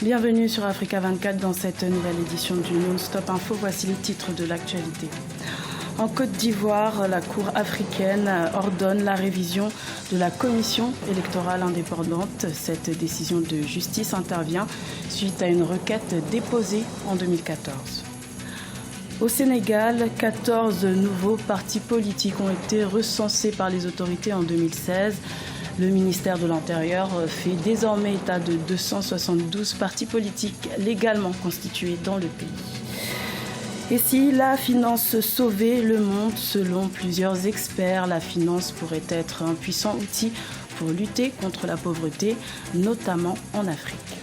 Bienvenue sur Africa 24 dans cette nouvelle édition du Non-Stop Info. Voici les titres de l'actualité. En Côte d'Ivoire, la Cour africaine ordonne la révision de la commission électorale indépendante. Cette décision de justice intervient suite à une requête déposée en 2014. Au Sénégal, 14 nouveaux partis politiques ont été recensés par les autorités en 2016. Le ministère de l'Intérieur fait désormais état de 272 partis politiques légalement constitués dans le pays. Et si la finance sauvait le monde, selon plusieurs experts, la finance pourrait être un puissant outil pour lutter contre la pauvreté, notamment en Afrique.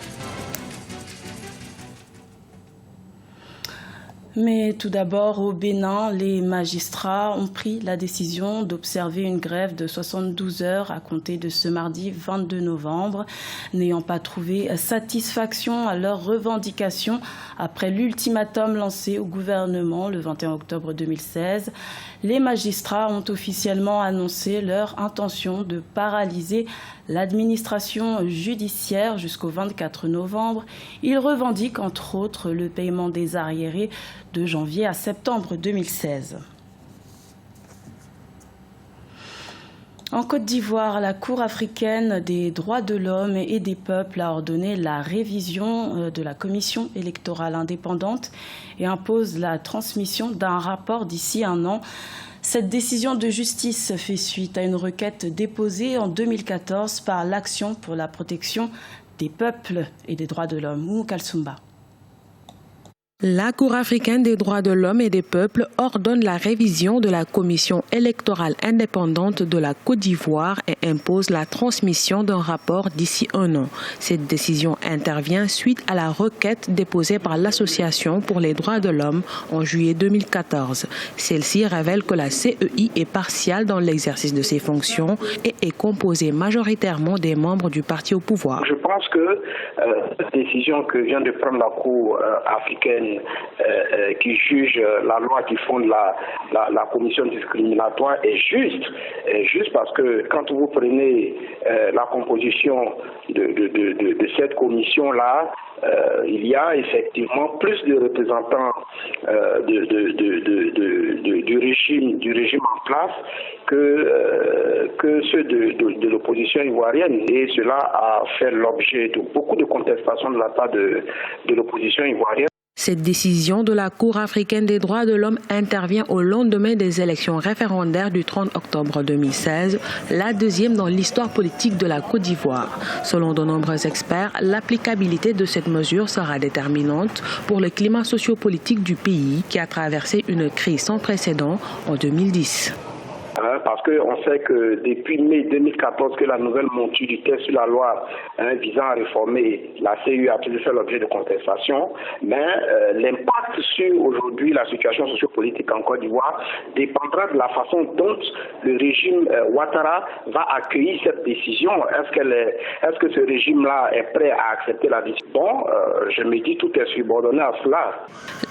Mais tout d'abord, au Bénin, les magistrats ont pris la décision d'observer une grève de 72 heures à compter de ce mardi 22 novembre. N'ayant pas trouvé satisfaction à leurs revendications après l'ultimatum lancé au gouvernement le 21 octobre 2016, les magistrats ont officiellement annoncé leur intention de paralyser l'administration judiciaire jusqu'au 24 novembre. Ils revendiquent entre autres le paiement des arriérés de janvier à septembre 2016. En Côte d'Ivoire, la Cour africaine des droits de l'homme et des peuples a ordonné la révision de la commission électorale indépendante et impose la transmission d'un rapport d'ici un an. Cette décision de justice fait suite à une requête déposée en 2014 par l'Action pour la protection des peuples et des droits de l'homme, ou Kalsumba. La Cour africaine des droits de l'homme et des peuples ordonne la révision de la commission électorale indépendante de la Côte d'Ivoire et impose la transmission d'un rapport d'ici un an. Cette décision intervient suite à la requête déposée par l'Association pour les droits de l'homme en juillet 2014. Celle-ci révèle que la CEI est partiale dans l'exercice de ses fonctions et est composée majoritairement des membres du parti au pouvoir. Je pense que cette décision que vient de prendre la Cour africaine qui juge la loi qui fonde la commission discriminatoire est juste parce que quand vous prenez la composition de cette commission-là, il y a effectivement plus de représentants du régime en place que ceux de l'opposition ivoirienne, et cela a fait l'objet de beaucoup de contestations de la part de l'opposition ivoirienne. Cette décision de la Cour africaine des droits de l'homme intervient au lendemain des élections référendaires du 30 octobre 2016, la deuxième dans l'histoire politique de la Côte d'Ivoire. Selon de nombreux experts, l'applicabilité de cette mesure sera déterminante pour le climat sociopolitique du pays qui a traversé une crise sans précédent en 2010. Parce qu'on sait que depuis mai 2014 que la nouvelle monture du texte sur la loi visant à réformer la CEI a toujours fait l'objet de contestation, mais l'impact sur aujourd'hui la situation sociopolitique en Côte d'Ivoire dépendra de la façon dont le régime Ouattara va accueillir cette décision. Est-ce que ce régime-là est prêt à accepter la décision? Je me dis tout est subordonné à cela.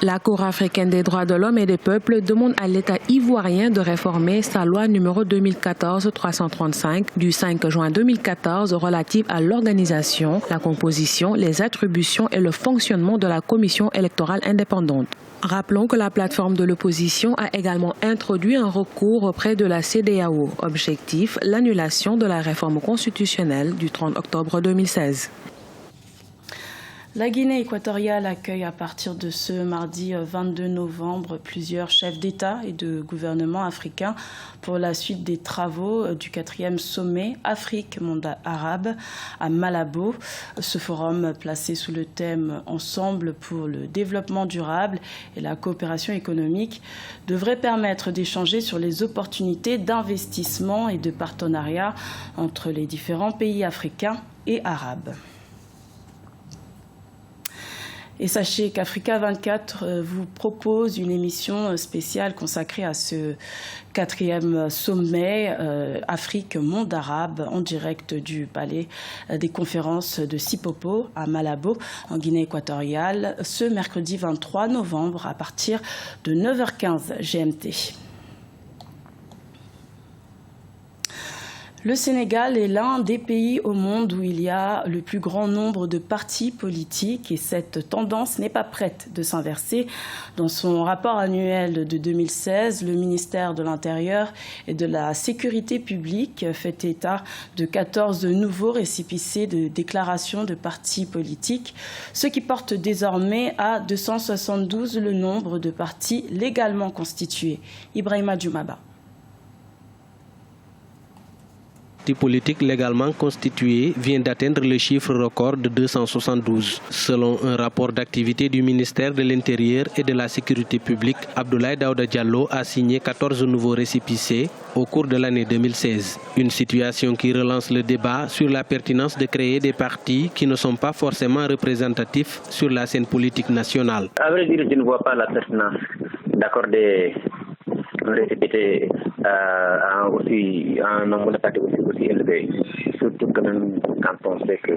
La Cour africaine des droits de l'homme et des peuples demande à l'État ivoirien de réformer sa loi numéro 2014-335 du 5 juin 2014 relative à l'organisation, la composition, les attributions et le fonctionnement de la commission électorale indépendante. Rappelons que la plateforme de l'opposition a également introduit un recours auprès de la CEDEAO. Objectif, l'annulation de la réforme constitutionnelle du 30 octobre 2016. La Guinée équatoriale accueille à partir de ce mardi 22 novembre plusieurs chefs d'État et de gouvernement africains pour la suite des travaux du 4e sommet Afrique-Monde arabe à Malabo. Ce forum, placé sous le thème « Ensemble pour le développement durable et la coopération économique », devrait permettre d'échanger sur les opportunités d'investissement et de partenariat entre les différents pays africains et arabes. Et sachez qu'Africa 24 vous propose une émission spéciale consacrée à ce 4e sommet Afrique-Monde arabe en direct du palais des conférences de Sipopo à Malabo en Guinée équatoriale ce mercredi 23 novembre à partir de 9h15 GMT. Le Sénégal est l'un des pays au monde où il y a le plus grand nombre de partis politiques et cette tendance n'est pas prête de s'inverser. Dans son rapport annuel de 2016, le ministère de l'Intérieur et de la Sécurité publique fait état de 14 nouveaux récépissés de déclaration de partis politiques, ce qui porte désormais à 272 le nombre de partis légalement constitués. Ibrahima Djoumaba. Les partis politiques légalement constitués vient d'atteindre le chiffre record de 272. Selon un rapport d'activité du ministère de l'Intérieur et de la Sécurité publique, Abdoulaye Daouda Diallo a signé 14 nouveaux récépissés au cours de l'année 2016. Une situation qui relance le débat sur la pertinence de créer des partis qui ne sont pas forcément représentatifs sur la scène politique nationale. À vrai dire, je ne vois pas la pertinence d'accorder un récépissé à un nombre de partis aussi élevé. Surtout quand on sait que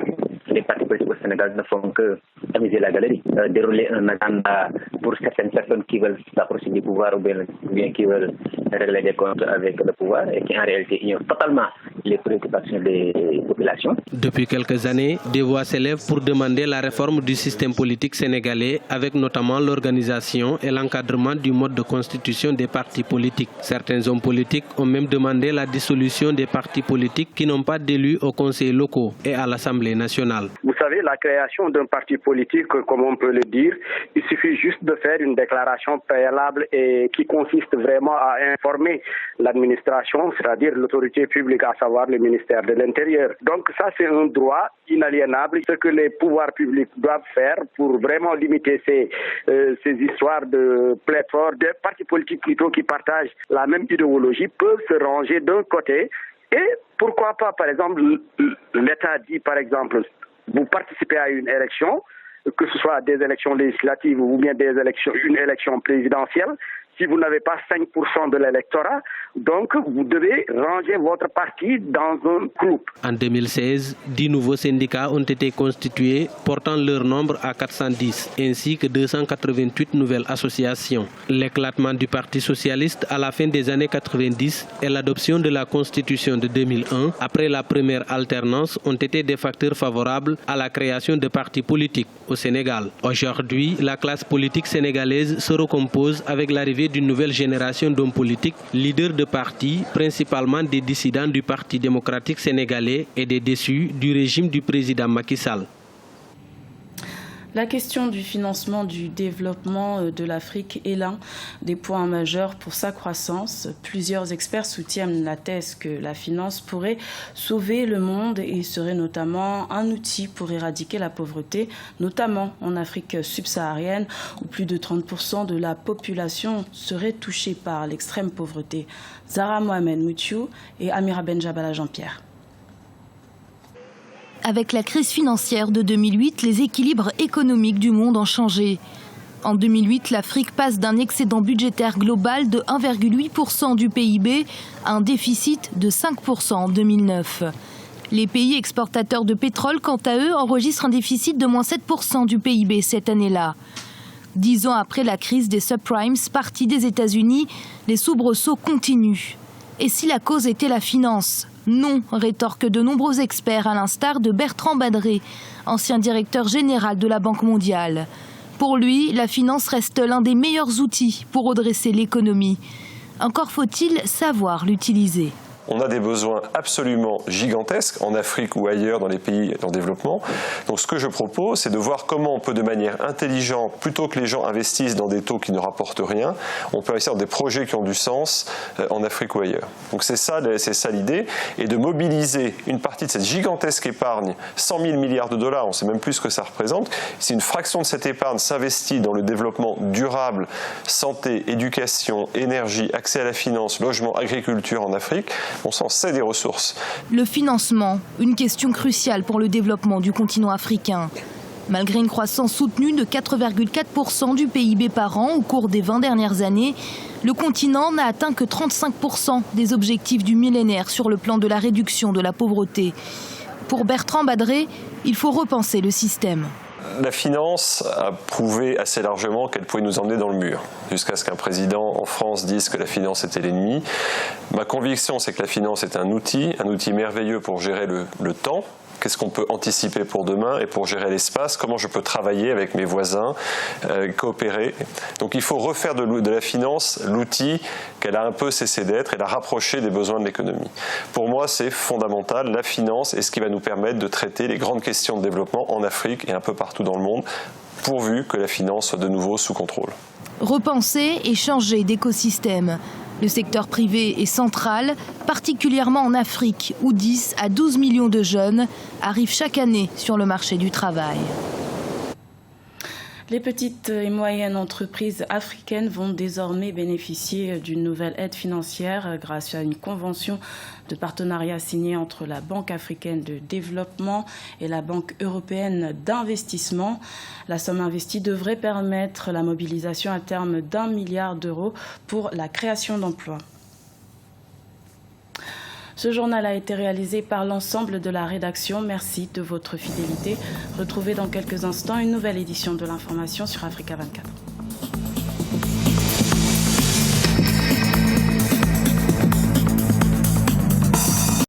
les partis politiques au Sénégal ne font que amuser la galerie, dérouler un agenda pour certaines personnes qui veulent s'approcher du pouvoir ou bien qui veulent régler des comptes avec le pouvoir et qui en réalité ignorent totalement les préoccupations des populations. Depuis quelques années, des voix s'élèvent pour demander la réforme du système politique sénégalais avec notamment l'organisation et l'encadrement du mode de constitution des partis politiques. Certains hommes politiques ont même demandé la dissolution des partis politiques qui n'ont pas d'élus aux conseils locaux et à l'Assemblée nationale. Vous savez, la création d'un parti politique, comme on peut le dire, il suffit juste de faire une déclaration préalable et qui consiste vraiment à informer l'administration, c'est-à-dire l'autorité publique, à savoir le ministère de l'Intérieur. Donc ça, c'est un droit inaliénable. Ce que les pouvoirs publics doivent faire pour vraiment limiter ces histoires de pléthore, de partis politiques plutôt qui partagent la même idéologie, peuvent se ranger d'un côté. Et pourquoi pas, par exemple, l'État dit, par exemple, vous participez à une élection, que ce soit des élections législatives ou bien une élection présidentielle, si vous n'avez pas 5% de l'électorat, donc vous devez ranger votre parti dans un groupe. En 2016, 10 nouveaux syndicats ont été constitués, portant leur nombre à 410, ainsi que 288 nouvelles associations. L'éclatement du Parti socialiste à la fin des années 90 et l'adoption de la Constitution de 2001, après la première alternance, ont été des facteurs favorables à la création de partis politiques au Sénégal. Aujourd'hui, la classe politique sénégalaise se recompose avec l'arrivée d'une nouvelle génération d'hommes politiques, leaders de partis, principalement des dissidents du Parti démocratique sénégalais et des déçus du régime du président Macky Sall. La question du financement du développement de l'Afrique est l'un des points majeurs pour sa croissance. Plusieurs experts soutiennent la thèse que la finance pourrait sauver le monde et serait notamment un outil pour éradiquer la pauvreté, notamment en Afrique subsaharienne où plus de 30% de la population serait touchée par l'extrême pauvreté. Zahra Mohamed Moutiou et Amira Benjabala Jean-Pierre. Avec la crise financière de 2008, les équilibres économiques du monde ont changé. En 2008, l'Afrique passe d'un excédent budgétaire global de 1,8% du PIB à un déficit de 5% en 2009. Les pays exportateurs de pétrole, quant à eux, enregistrent un déficit de moins 7% du PIB cette année-là. 10 ans après la crise des subprimes, partie des États-Unis, les soubresauts continuent. Et si la cause était la finance ? Non, rétorquent de nombreux experts, à l'instar de Bertrand Badré, ancien directeur général de la Banque mondiale. Pour lui, la finance reste l'un des meilleurs outils pour redresser l'économie. Encore faut-il savoir l'utiliser. On a des besoins absolument gigantesques en Afrique ou ailleurs dans les pays en développement. Donc ce que je propose, c'est de voir comment on peut de manière intelligente, plutôt que les gens investissent dans des taux qui ne rapportent rien, on peut investir dans des projets qui ont du sens en Afrique ou ailleurs. Donc c'est ça l'idée, et de mobiliser une partie de cette gigantesque épargne, 100 000 milliards de dollars, on ne sait même plus ce que ça représente. Si une fraction de cette épargne s'investit dans le développement durable, santé, éducation, énergie, accès à la finance, logement, agriculture en Afrique, on s'en sait des ressources. Le financement, une question cruciale pour le développement du continent africain. Malgré une croissance soutenue de 4,4% du PIB par an au cours des 20 dernières années, le continent n'a atteint que 35% des objectifs du millénaire sur le plan de la réduction de la pauvreté. Pour Bertrand Badré, il faut repenser le système. La finance a prouvé assez largement qu'elle pouvait nous emmener dans le mur, jusqu'à ce qu'un président en France dise que la finance était l'ennemi. Ma conviction, c'est que la finance est un outil merveilleux pour gérer le temps. Qu'est-ce qu'on peut anticiper pour demain et pour gérer l'espace? Comment je peux travailler avec mes voisins, coopérer? Donc il faut refaire de la finance l'outil qu'elle a un peu cessé d'être et la rapprocher des besoins de l'économie. Pour moi, c'est fondamental. La finance est ce qui va nous permettre de traiter les grandes questions de développement en Afrique et un peu partout dans le monde, pourvu que la finance soit de nouveau sous contrôle. Repenser et changer d'écosystème. Le secteur privé est central, particulièrement en Afrique, où 10 à 12 millions de jeunes arrivent chaque année sur le marché du travail. Les petites et moyennes entreprises africaines vont désormais bénéficier d'une nouvelle aide financière grâce à une convention de partenariat signée entre la Banque africaine de développement et la Banque européenne d'investissement. La somme investie devrait permettre la mobilisation à terme d'1 milliard d'euros pour la création d'emplois. Ce journal a été réalisé par l'ensemble de la rédaction. Merci de votre fidélité. Retrouvez dans quelques instants une nouvelle édition de l'information sur Africa 24.